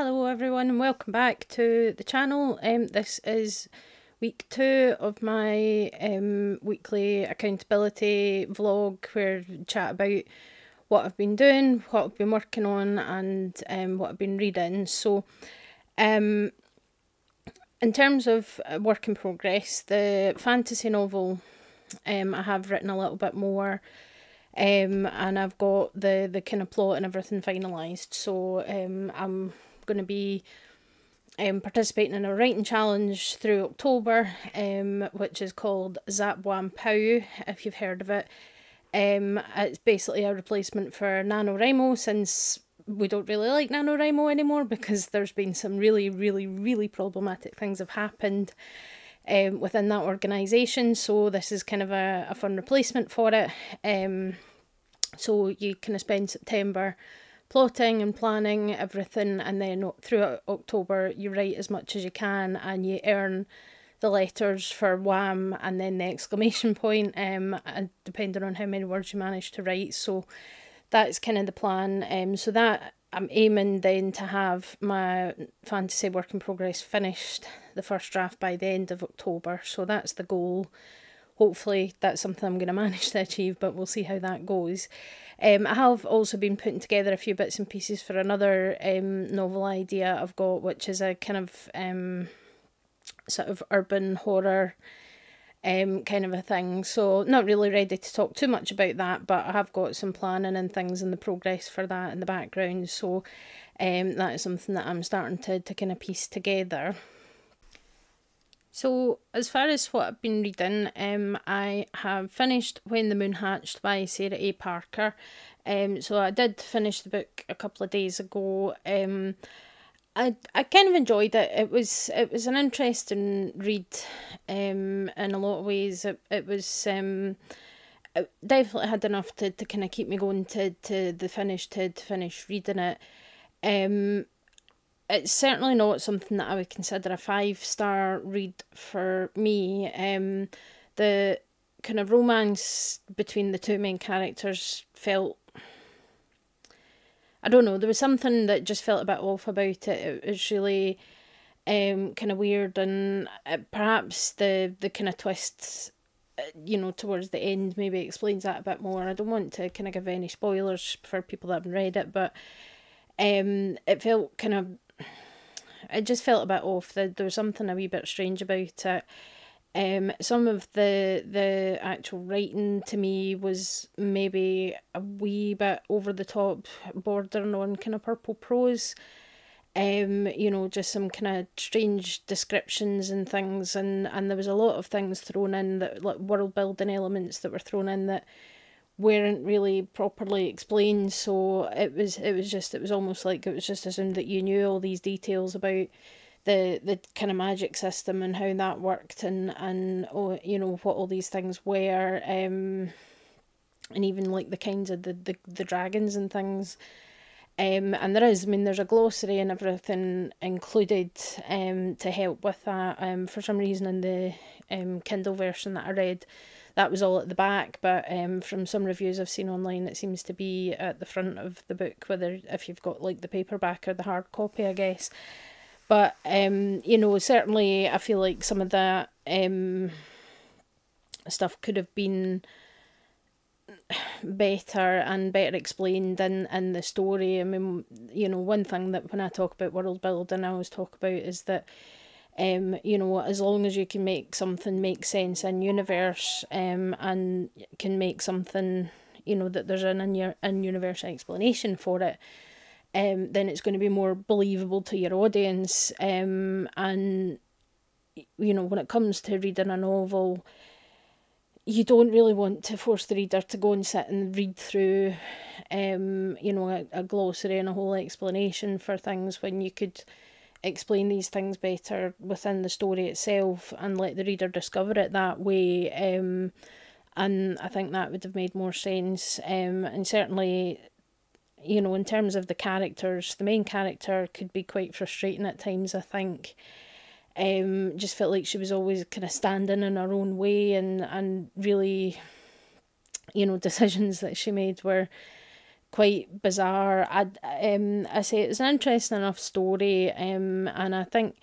Hello everyone and welcome back to the channel. This is week 2 of my weekly accountability vlog where I chat about what I've been doing, what I've been working on and what I've been reading. So in terms of work in progress, the fantasy novel I have written a little bit more. And I've got the kind of plot and everything finalised, so I'm going to be participating in a writing challenge through October, which is called Zap Wham Pow, if you've heard of it. It's basically a replacement for NaNoWriMo, since we don't really like NaNoWriMo anymore because there's been some really problematic things have happened within that organisation, so this is kind of a fun replacement for it. So you kind of spend September plotting and planning everything, and then throughout October you write as much as you can and you earn the letters for wham and then the exclamation point, and depending on how many words you manage to write. So that's kind of the plan. So that I'm aiming then to have my fantasy work in progress finished, the first draft, by the end of October. So that's the goal. Hopefully that's something I'm going to manage to achieve, but we'll see how that goes. I have also been putting together a few bits and pieces for another novel idea I've got, which is a kind of sort of urban horror kind of a thing. So not really ready to talk too much about that, but I have got some planning and things in the progress for that in the background. So that is something that I'm starting to kind of piece together. So as far as what I've been reading, I have finished When the Moon Hatched by Sarah A. Parker. So I did finish the book a couple of days ago. I kind of enjoyed it. It was an interesting read. In a lot of ways, it was it definitely had enough to kind of keep me going to the finish to finish reading it. It's certainly not something that I would consider a 5-star read for me. The kind of romance between the two main characters felt, I don't know, there was something that just felt a bit off about it. It was really kind of weird, and perhaps the kind of twist, you know, towards the end maybe explains that a bit more. I don't want to kind of give any spoilers for people that haven't read it, but it felt kind of, it just felt a bit off. There was something a wee bit strange about it. Some of the actual writing to me was maybe a wee bit over the top, bordering on kind of purple prose. You know, just some kind of strange descriptions and things, and there was a lot of things thrown in, that like world building elements that were thrown in that weren't really properly explained. So it was almost like it was just assumed that you knew all these details about the kind of magic system and how that worked, and oh, you know, what all these things were, and even like the kinds of the dragons and things. And there is, I mean, there's a glossary and everything included to help with that. For some reason in the Kindle version that I read, that was all at the back, but from some reviews I've seen online, it seems to be at the front of the book, whether if you've got like the paperback or the hard copy, I guess. But you know, certainly I feel like some of that stuff could have been better and better explained in the story. I mean, you know, one thing that when I talk about world building I always talk about is that you know, as long as you can make something make sense in universe, and can make something, you know, that there's an in-universe explanation for it, then it's going to be more believable to your audience. And you know, when it comes to reading a novel, you don't really want to force the reader to go and sit and read through you know, a glossary and a whole explanation for things, when you could explain these things better within the story itself and let the reader discover it that way. And I think that would have made more sense. And certainly, you know, in terms of the characters, the main character could be quite frustrating at times, I think. Just felt like she was always kind of standing in her own way, and really, you know, decisions that she made were quite bizarre. I say it's an interesting enough story, and I think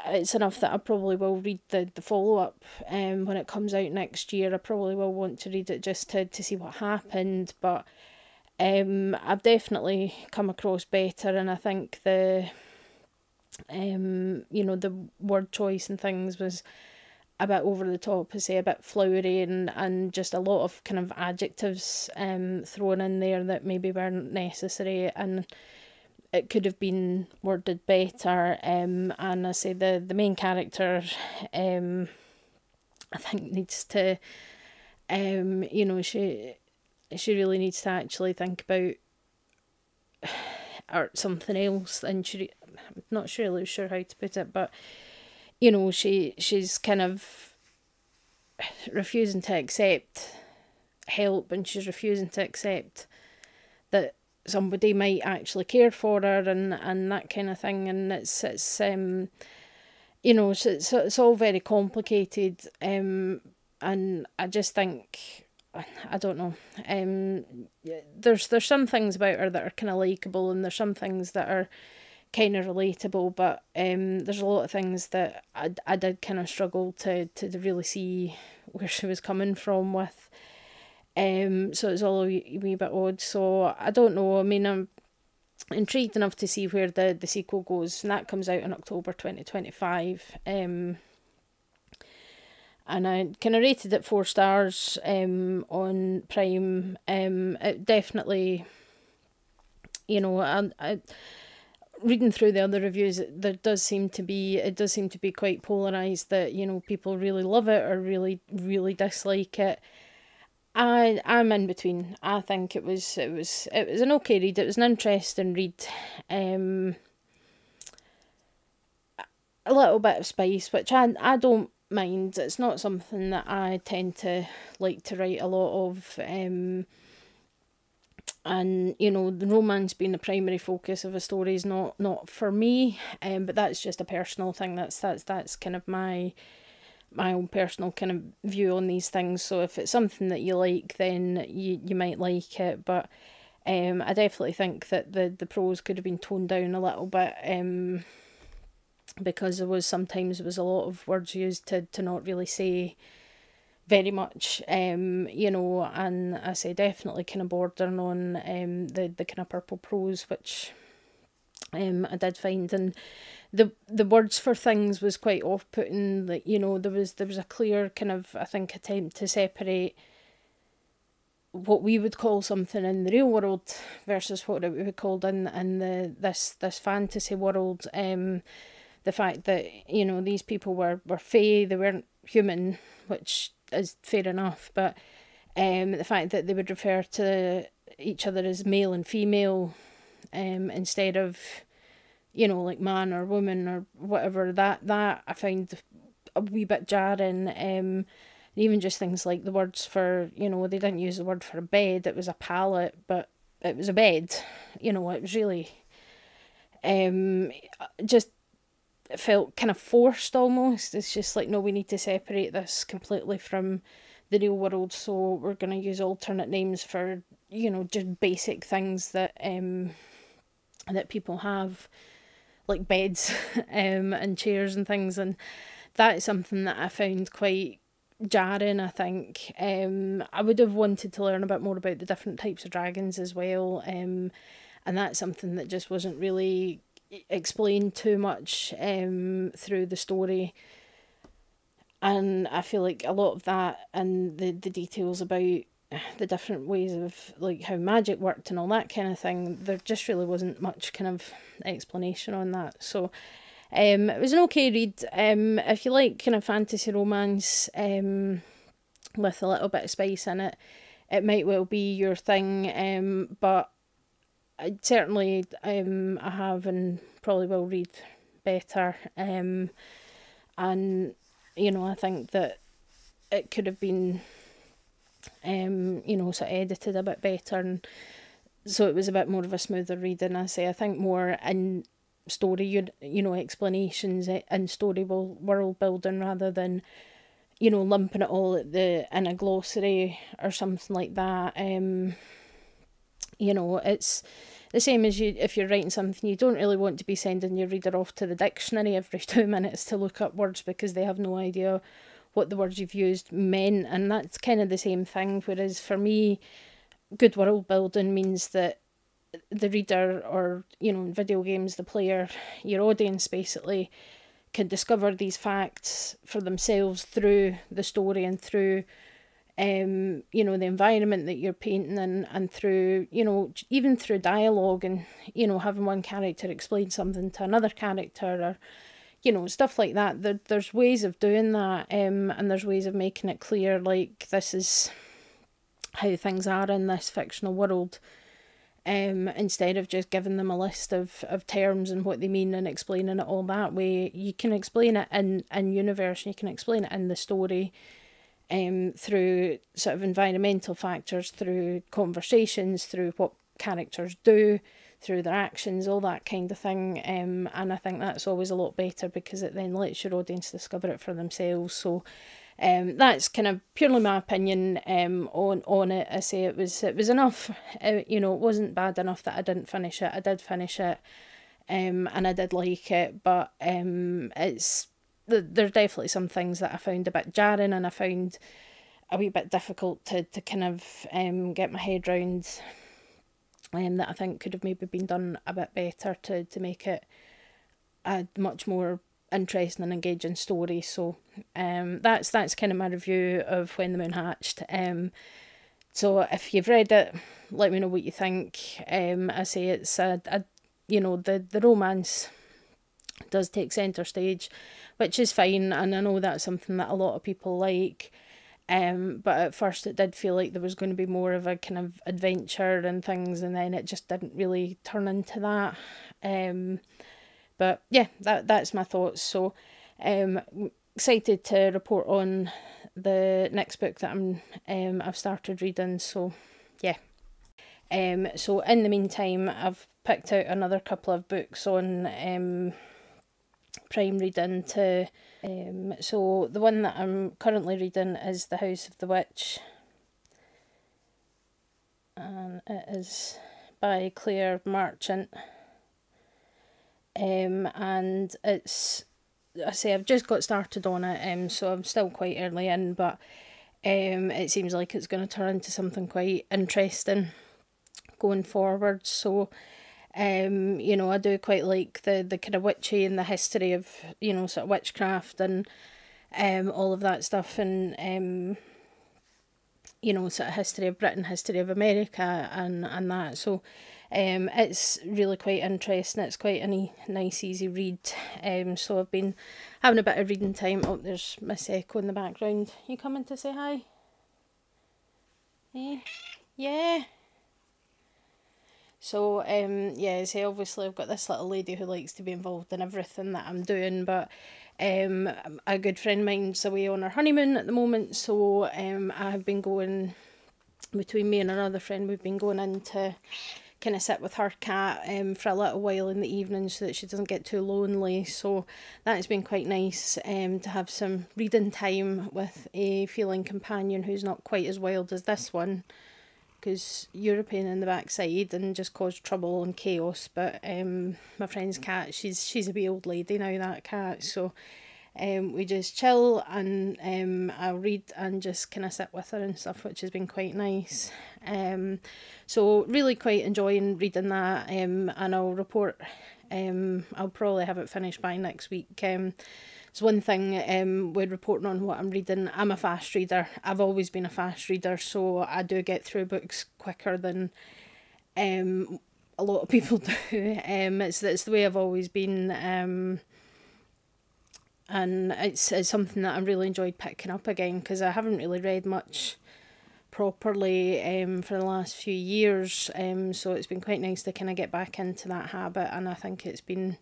it's enough that I probably will read the follow-up when it comes out next year. I probably will want to read it just to see what happened, but I've definitely come across better, and I think the the word choice and things was a bit over the top, I say, a bit flowery, and just a lot of kind of adjectives thrown in there that maybe weren't necessary, and it could have been worded better. And I say the main character, I think needs to, she really needs to actually think about or something else, and I'm not really sure how to put it, but she's kind of refusing to accept help, and she's refusing to accept that somebody might actually care for her, and that kind of thing, and it's all very complicated, and I just think, I don't know, there's some things about her that are kind of likeable, and there's some things that are kind of relatable, but there's a lot of things that I did kind of struggle to really see where she was coming from with. So it's all a wee bit odd. So I don't know. I mean, I'm intrigued enough to see where the sequel goes, and that comes out in October 2025. And I kind of rated it 4 stars on Prime. It definitely, I reading through the other reviews, it does seem to be quite polarised, that people really love it or really dislike it. I'm in between. I think it was an okay read. It was an interesting read. A little bit of spice, which I don't mind. It's not something that I tend to like to write a lot of. And the romance being the primary focus of a story is not for me. But that's just a personal thing. That's kind of my own personal kind of view on these things. So if it's something that you like, then you might like it. But I definitely think that the prose could have been toned down a little bit, because there was a lot of words used to not really say very much, and I say definitely kind of bordering on the kind of purple prose, which I did find, and the words for things was quite off-putting. Like, there was a clear kind of, I think, attempt to separate what we would call something in the real world versus what it would be called in this fantasy world. The fact that these people were fae, they weren't human, which is fair enough, but the fact that they would refer to each other as male and female, instead of like man or woman or whatever, that I found a wee bit jarring. Even just things like the words for, they didn't use the word for a bed, it was a pallet, but it was a bed. It was really just, it felt kind of forced almost. It's just like, no, we need to separate this completely from the real world, so we're going to use alternate names for just basic things that that people have, like beds and chairs and things, and that is something that I found quite jarring, I think. I would have wanted to learn a bit more about the different types of dragons as well, and that's something that just wasn't really explained too much through the story. And I feel like a lot of that and the details about the different ways of like how magic worked and all that kind of thing, there just really wasn't much kind of explanation on that. So it was an okay read. If you like kind of fantasy romance with a little bit of spice in it, it might well be your thing. But I certainly I have and probably will read better. And I think that it could have been sort of edited a bit better, and so it was a bit more of a smoother read. And I think more in story, explanations and story world building, rather than lumping it all in a glossary or something like that. You know, it's the same as if you're writing something, you don't really want to be sending your reader off to the dictionary every 2 minutes to look up words because they have no idea what the words you've used meant. And that's kind of the same thing. Whereas for me, good world building means that the reader, or, you know, in video games, the player, your audience basically, can discover these facts for themselves through the story and through you know, the environment that you're painting, and through, you know, even through dialogue, and, you know, having one character explain something to another character, or, you know, stuff like that. There's ways of doing that, and there's ways of making it clear, like, this is how things are in this fictional world, instead of just giving them a list of terms and what they mean and explaining it all that way. You can explain it in universe, and you can explain it in the story, through sort of environmental factors, through conversations, through what characters do, through their actions, all that kind of thing. And I think that's always a lot better because it then lets your audience discover it for themselves. So that's kind of purely my opinion on it. I say it was enough. You know, it wasn't bad enough that I didn't finish it. I did finish it, and I did like it, but there's definitely some things that I found a bit jarring, and I found a wee bit difficult to kind of get my head round, that I think could have maybe been done a bit better to make it a much more interesting and engaging story. So that's kind of my review of When the Moon Hatched. So if you've read it, let me know what you think. I say it's you know, the romance does take centre stage, which is fine, and I know that's something that a lot of people like, but at first it did feel like there was going to be more of a kind of adventure and things, and then it just didn't really turn into that. But yeah, that's my thoughts. So excited to report on the next book that I've started reading. So yeah. So in the meantime, I've picked out another couple of books on Prime reading to so the one that I'm currently reading is The House of the Witch, and it is by Claire Marchant, and it's, I say, I've just got started on it, so I'm still quite early in, but it seems like it's going to turn into something quite interesting going forward. So you know, I do quite like the kind of witchy and the history of, you know, sort of witchcraft and all of that stuff, and you know, sort of history of Britain, history of America, and that. So it's really quite interesting. It's quite a nice, easy read. So I've been having a bit of reading time. Oh, there's Miss Echo in the background. You coming to say hi? Eh? Yeah. So, yeah, so obviously I've got this little lady who likes to be involved in everything that I'm doing, but a good friend of mine's away on her honeymoon at the moment, so I have been going, between me and another friend, we've been going in to kind of sit with her cat for a little while in the evening so that she doesn't get too lonely. So that's been quite nice, to have some reading time with a feline companion who's not quite as wild as this one, because you're a pain in the backside and just cause trouble and chaos. But my friend's cat, she's a wee old lady now, that cat. So we just chill, and I'll read and just kind of sit with her and stuff, which has been quite nice. So really quite enjoying reading that, and I'll report. I'll probably have it finished by next week. It's one thing with reporting on what I'm reading. I'm a fast reader. I've always been a fast reader, so I do get through books quicker than a lot of people do. It's the way I've always been, and it's something that I really enjoyed picking up again, because I haven't really read much properly for the last few years. So it's been quite nice to kind of get back into that habit, and I think it's been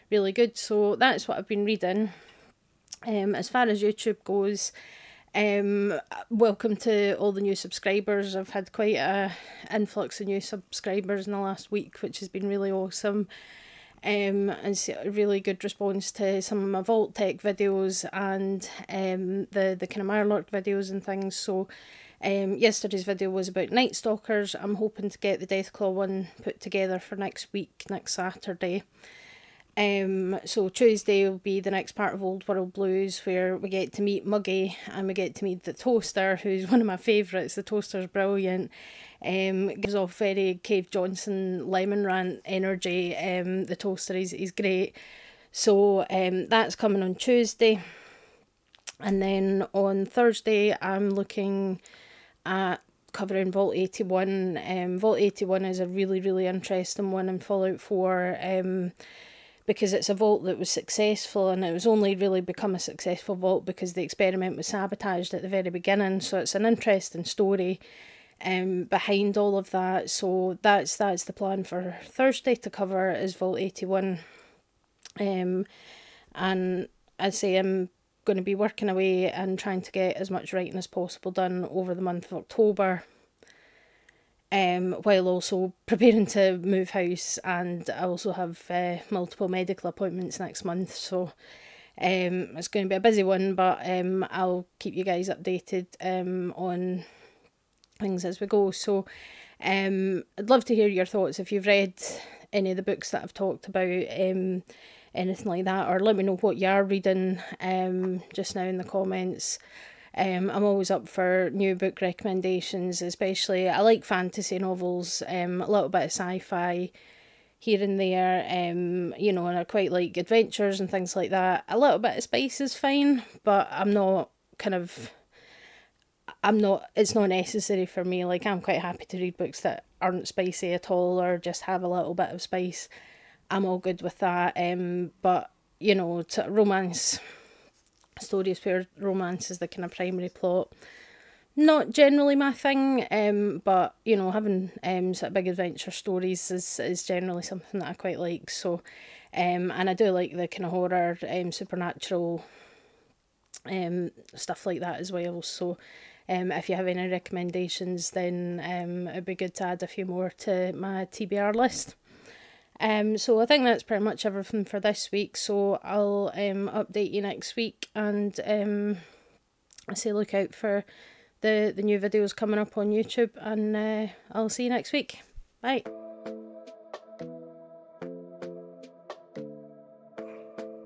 really good. So that's what I've been reading. As far as YouTube goes, welcome to all the new subscribers. I've had quite a influx of new subscribers in the last week, which has been really awesome. And a really good response to some of my Vault Tech videos and the kind of Mirelurk videos and things. So Yesterday's video was about Night Stalkers. I'm hoping to get the Deathclaw one put together for next week, next Saturday. So Tuesday will be the next part of Old World Blues, where we get to meet Muggy and we get to meet the Toaster, who's one of my favourites. The Toaster's brilliant. Gives off very Cave Johnson lemon rant energy. The Toaster, he's great. So that's coming on Tuesday. And then on Thursday I'm looking at covering Vault 81. Vault 81 is a really interesting one in Fallout 4. Because it's a vault that was successful, and it was only really become a successful vault because the experiment was sabotaged at the very beginning. So it's an interesting story behind all of that. So that's the plan for Thursday to cover, is Vault 81. And I say I'm going to be working away and trying to get as much writing as possible done over the month of October. While also preparing to move house, and I also have multiple medical appointments next month, so it's going to be a busy one, but I'll keep you guys updated on things as we go. So I'd love to hear your thoughts if you've read any of the books that I've talked about, anything like that, or let me know what you are reading just now in the comments. I'm always up for new book recommendations, especially I like fantasy novels, a little bit of sci-fi here and there, you know, and I quite like adventures and things like that. A little bit of spice is fine, but it's not necessary for me. Like, I'm quite happy to read books that aren't spicy at all, or just have a little bit of spice. I'm all good with that, but, you know, romance stories where romance is the kind of primary plot, not generally my thing, but you know, having sort of big adventure stories is generally something that I quite like. So and I do like the kind of horror, supernatural stuff like that as well. So if you have any recommendations, then it'd be good to add a few more to my TBR list. So I think that's pretty much everything for this week, so I'll update you next week, and I say look out for the new videos coming up on YouTube, and I'll see you next week. Bye.